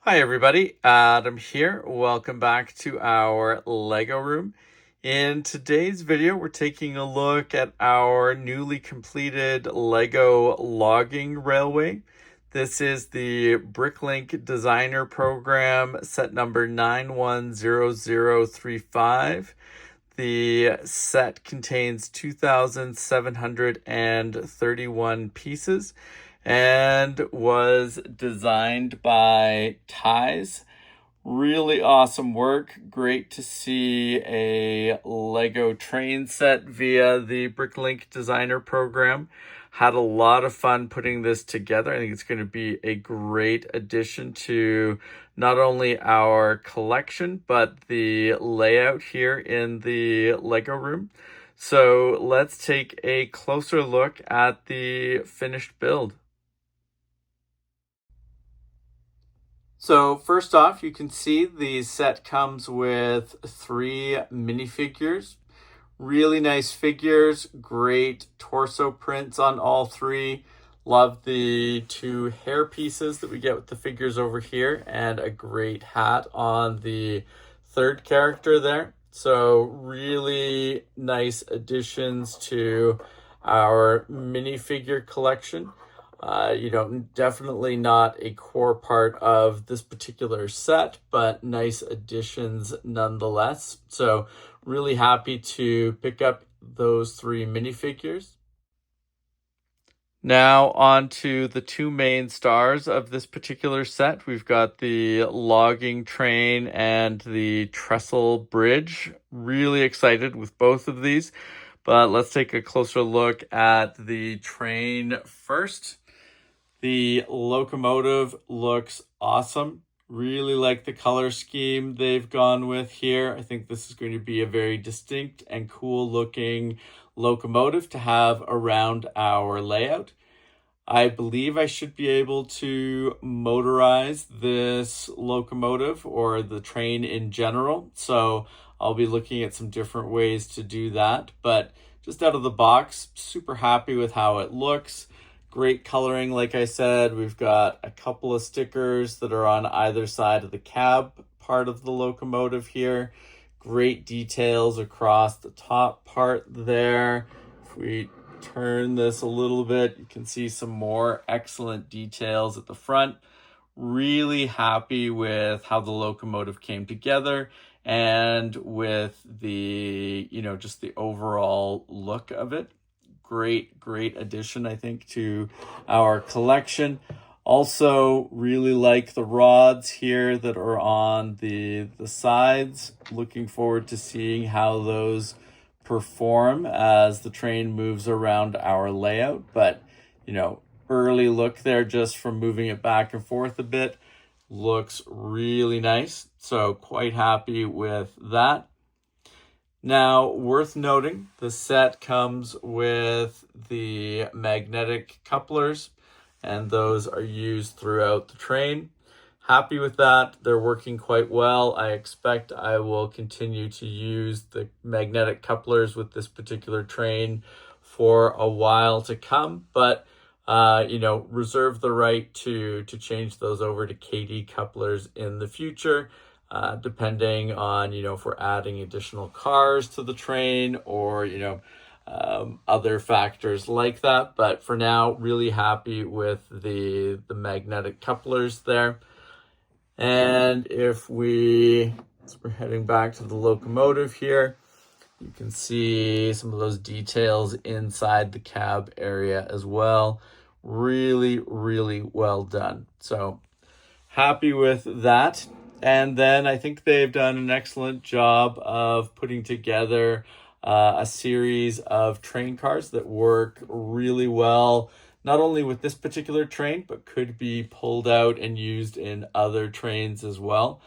Hi everybody, Adam here. Welcome back to our Lego room. In today's video, we're taking a look at our newly completed Lego logging railway. This is the Bricklink Designer Program, set number 910035. The set contains 2,731 pieces and was designed by Ties. Really awesome work. Great to see a Lego train set via the Bricklink Designer Program. Had a lot of fun putting this together. I think it's going to be a great addition to not only our collection, but the layout here in the Lego room. So let's take a closer look at the finished build. So first off, you can see the set comes with 3 minifigures. Really nice figures, great torso prints on all 3. Love the 2 hair pieces that we get with the figures over here, and a great hat on the 3rd character there. So really nice additions to our minifigure collection. Definitely not a core part of this particular set, but nice additions nonetheless. So really happy to pick up those 3 minifigures. Now on to the 2 main stars of this particular set. We've got the logging train and the Trestle Bridge. Really excited with both of these, but let's take a closer look at the train first. The Locomotive looks awesome. Really like the color scheme they've gone with here. I think this is going to be a very distinct and cool looking locomotive to have around our layout. I believe I should be able to motorize this locomotive or the train in general. So I'll be looking at some different ways to do that. But just out of the box, super happy with how it looks. Great coloring, like I said. We've got a couple of stickers that are on either side of the cab part of the locomotive here. Great details across the top part there. If we turn this a little bit, you can see some more excellent details at the front. Really happy with how the locomotive came together and with the, just the overall look of it. Great addition, I think, to our collection. Also, really like the rods here that are on the sides. Looking forward to seeing how those perform as the train moves around our layout. But, early look there just from moving it back and forth a bit. Looks really nice. So quite happy with that. Now, worth noting, the set comes with the magnetic couplers, and those are used throughout the train. Happy with that. They're working quite well. I expect I will continue to use the magnetic couplers with this particular train for a while to come, but reserve the right to change those over to KD couplers in the future. Depending on, if we're adding additional cars to the train or, other factors like that. But for now, really happy with the magnetic couplers there. And as we're heading back to the locomotive here, you can see some of those details inside the cab area as well. Really well done. So happy with that. And then I think they've done an excellent job of putting together a series of train cars that work really well, not only with this particular train, but could be pulled out and used in other trains as well.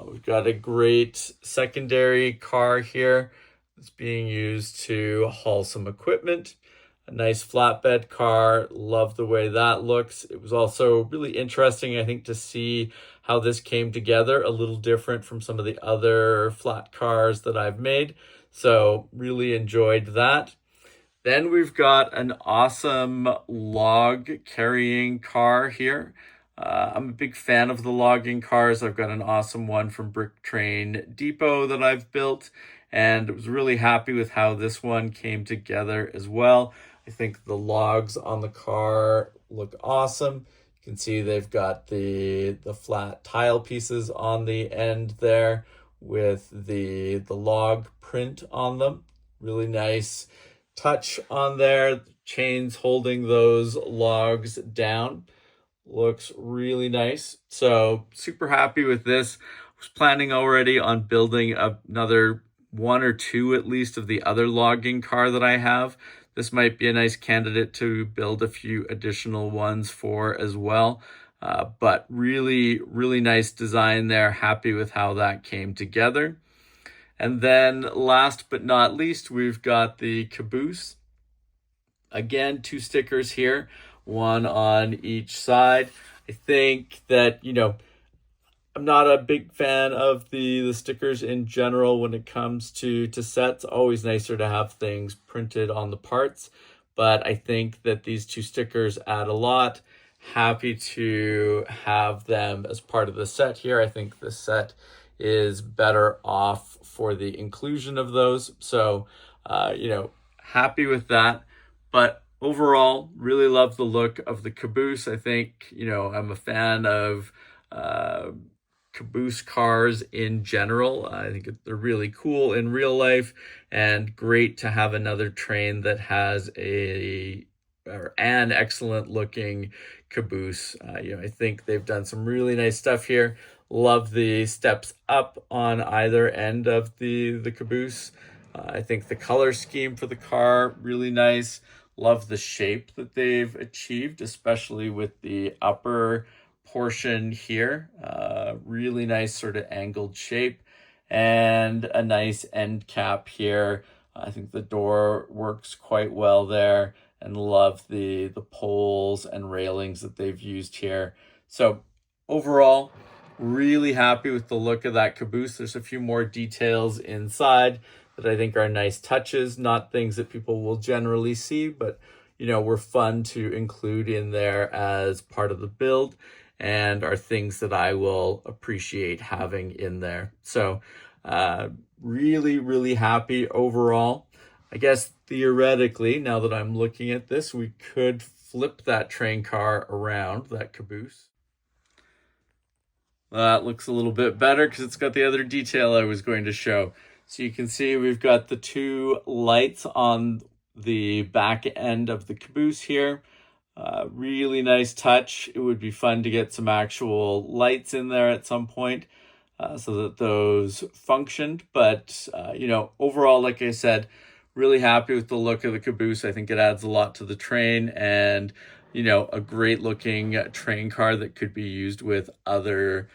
We've got a great secondary car here that's being used to haul some equipment. A nice flatbed car. Love the way that looks. It was also really interesting, I think, to see how this came together, a little different from some of the other flat cars that I've made. So really enjoyed that. Then we've got an awesome log carrying car here. I'm a big fan of the logging cars. I've got an awesome one from Brick Train Depot that I've built, and I was really happy with how this one came together as well. I think the logs on the car look awesome. You can see they've got the flat tile pieces on the end there with the log print on them. Really nice touch on there. Chains holding those logs down. Looks really nice. So super happy with this. I was planning already on building another one or two at least of the other logging car that I have. This might be a nice candidate to build a few additional ones for as well. But really, really nice design there. Happy with how that came together. And then last but not least, we've got the caboose. Again, 2 stickers here, one on each side. I think that, I'm not a big fan of the stickers in general when it comes to sets. Always nicer to have things printed on the parts, but I think that these 2 stickers add a lot. Happy to have them as part of the set here. I think the set is better off for the inclusion of those. So, happy with that. But overall, really love the look of the caboose. I think, I'm a fan of caboose cars in general. I think they're really cool in real life and great to have another train that has an excellent looking caboose. I think they've done some really nice stuff here. Love the steps up on either end of the caboose. I think the color scheme for the car, really nice. Love the shape that they've achieved, especially with the upper portion here. Really nice sort of angled shape and a nice end cap here. I think the door works quite well there, and love the poles and railings that they've used here. So overall, really happy with the look of that caboose. There's a few more details inside that I think are nice touches, not things that people will generally see, but were fun to include in there as part of the build and are things that I will appreciate having in there. So really, really happy overall. I guess theoretically, now that I'm looking at this, we could flip that train car around, that caboose. That looks a little bit better because it's got the other detail I was going to show. So you can see we've got the 2 lights on the back end of the caboose here. Really nice touch. It would be fun to get some actual lights in there at some point so that those functioned. But, overall, like I said, really happy with the look of the caboose. I think it adds a lot to the train and, a great looking train car that could be used with other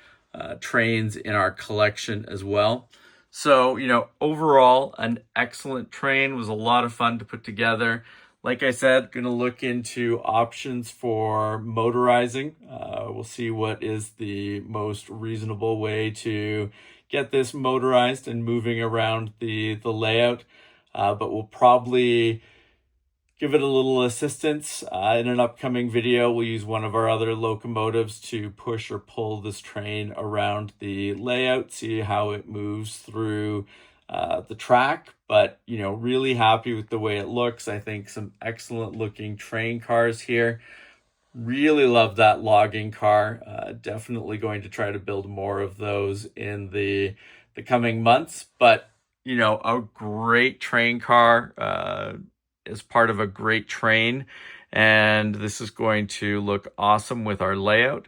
trains in our collection as well. So, overall, an excellent train. Was a lot of fun to put together. Like I said, going to look into options for motorizing. We'll see what is the most reasonable way to get this motorized and moving around the layout. But we'll probably give it a little assistance. In an upcoming video, we'll use one of our other locomotives to push or pull this train around the layout, see how it moves through the track. But, really happy with the way it looks. I think some excellent looking train cars here. Really love that logging car. Definitely going to try to build more of those in the coming months. But, a great train car is part of a great train, and this is going to look awesome with our layout.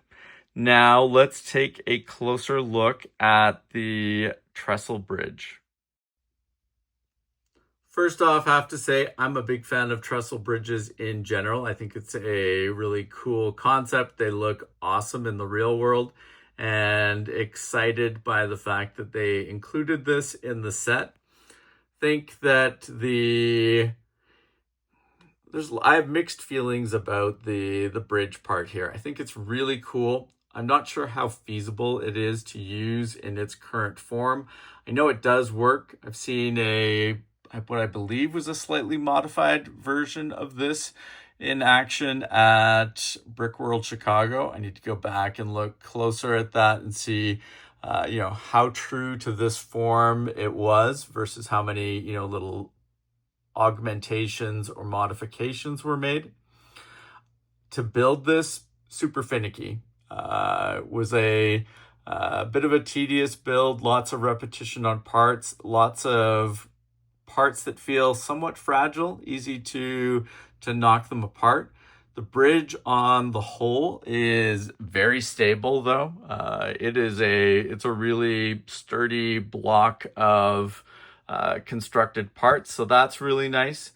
Now let's take a closer look at the Trestle Bridge. First off, I have to say I'm a big fan of trestle bridges in general. I think it's a really cool concept. They look awesome in the real world, and excited by the fact that they included this in the set. Think that I have mixed feelings about the bridge part here. I think it's really cool. I'm not sure how feasible it is to use in its current form. I know it does work. I've seen what I believe was a slightly modified version of this in action at Brickworld Chicago. I need to go back and look closer at that and see how true to this form it was versus how many, little augmentations or modifications were made. To build this, super finicky. Was a bit of a tedious build, lots of repetition on parts, lots of parts that feel somewhat fragile, easy to knock them apart. The bridge on the whole is very stable though. It's a really sturdy block of constructed parts, so that's really nice.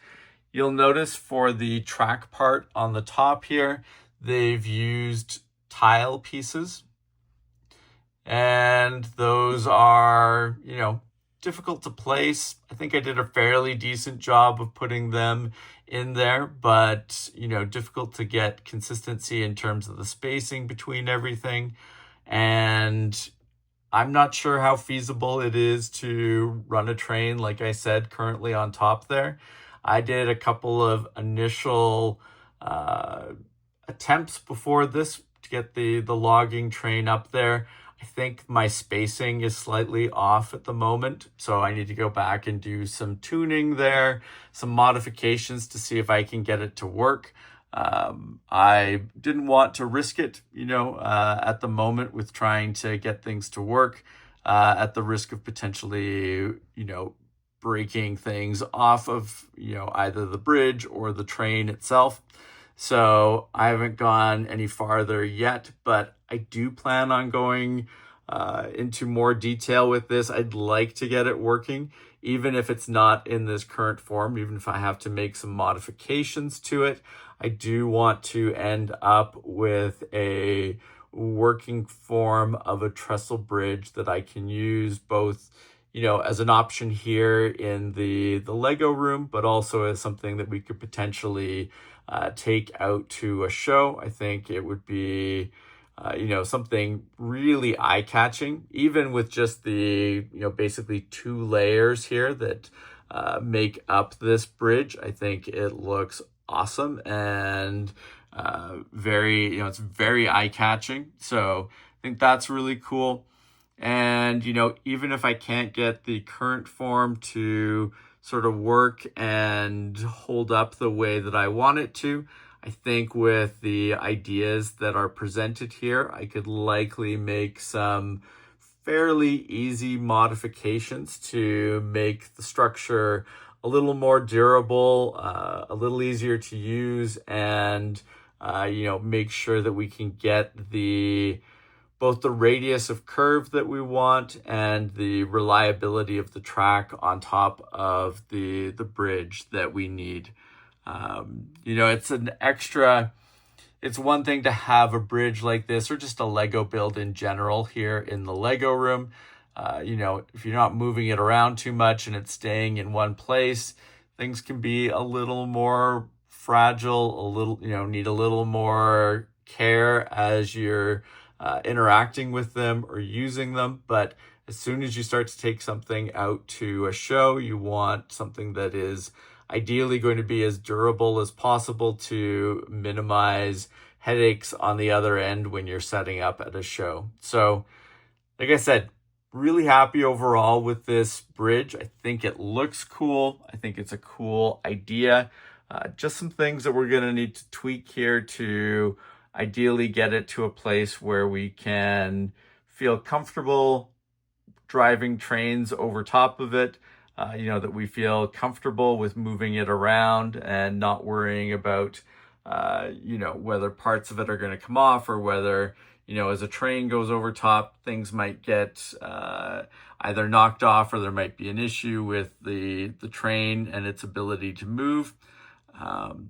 You'll notice for the track part on the top here, they've used tile pieces, and those are, difficult to place. I think I did a fairly decent job of putting them in there, but, difficult to get consistency in terms of the spacing between everything. And I'm not sure how feasible it is to run a train, like I said, currently on top there. I did a couple of initial attempts before this to get the logging train up there. I think my spacing is slightly off at the moment, so I need to go back and do some tuning there, some modifications to see if I can get it to work. I didn't want to risk it, at the moment with trying to get things to work, at the risk of potentially, breaking things off of, either the bridge or the train itself. So I haven't gone any farther yet, but I do plan on going into more detail with this. I'd like to get it working, even if it's not in this current form, even if I have to make some modifications to it. I do want to end up with a working form of a trestle bridge that I can use both, as an option here in the Lego room, but also as something that we could potentially take out to a show. I think it would be, something really eye-catching, even with just the, basically 2 layers here that make up this bridge. I think it looks awesome and it's very eye-catching. So I think that's really cool. And, even if I can't get the current form to sort of work and hold up the way that I want it to, I think with the ideas that are presented here, I could likely make some fairly easy modifications to make the structure a little more durable, a little easier to use, and, make sure that we can get both the radius of curve that we want and the reliability of the track on top of the bridge that we need. It's one thing to have a bridge like this or just a Lego build in general here in the Lego room. If you're not moving it around too much and it's staying in one place, things can be a little more fragile, need a little more care as you're interacting with them or using them. But as soon as you start to take something out to a show, you want something that is ideally going to be as durable as possible to minimize headaches on the other end when you're setting up at a show. So, like I said, really happy overall with this bridge. I think it looks cool. I think it's a cool idea. Just some things that we're going to need to tweak here to ideally get it to a place where we can feel comfortable driving trains over top of it, that we feel comfortable with moving it around and not worrying about, whether parts of it are going to come off or whether, as a train goes over top, things might get either knocked off or there might be an issue with the train and its ability to move.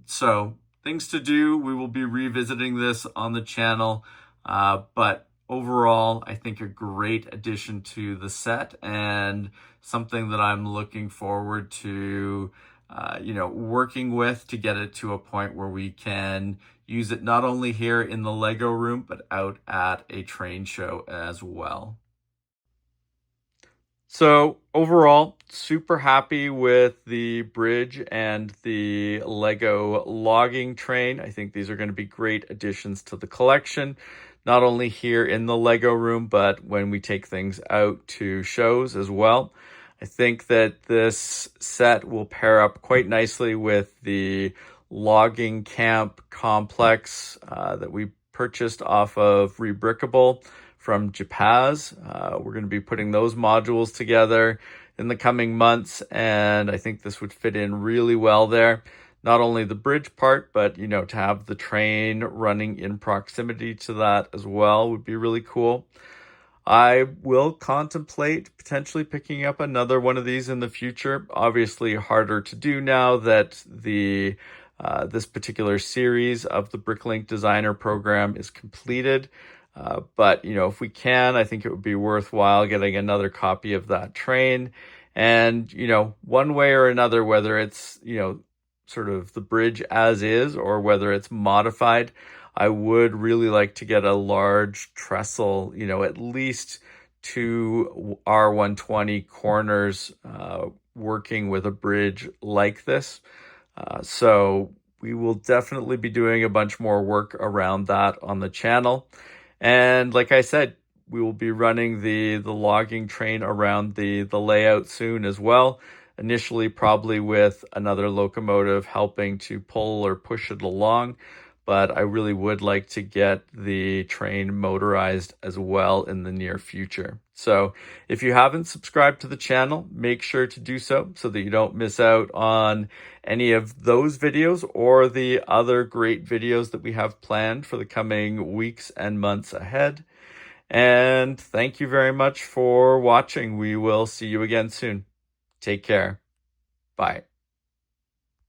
So things to do. We will be revisiting this on the channel, but overall, I think a great addition to the set and something that I'm looking forward to, working with to get it to a point where we can use it not only here in the Lego room, but out at a train show as well. So overall, super happy with the bridge and the Lego logging train. I think these are going to be great additions to the collection, not only here in the Lego room, but when we take things out to shows as well. I think that this set will pair up quite nicely with the logging camp complex that we purchased off of Rebrickable from Japaz. We're going to be putting those modules together in the coming months, and I think this would fit in really well there. Not only the bridge part, but to have the train running in proximity to that as well would be really cool. I will contemplate potentially picking up another one of these in the future. Obviously, harder to do now that the this particular series of the Bricklink Designer Program is completed. But if we can, I think it would be worthwhile getting another copy of that train. And one way or another, whether it's sort of the bridge as is or whether it's modified, I would really like to get a large trestle, at least two R120 corners working with a bridge like this. So we will definitely be doing a bunch more work around that on the channel. And like I said, we will be running the logging train around the layout soon as well. Initially, probably with another locomotive helping to pull or push it along. But I really would like to get the train motorized as well in the near future. So if you haven't subscribed to the channel, make sure to do so that you don't miss out on any of those videos or the other great videos that we have planned for the coming weeks and months ahead. And thank you very much for watching. We will see you again soon. Take care. Bye.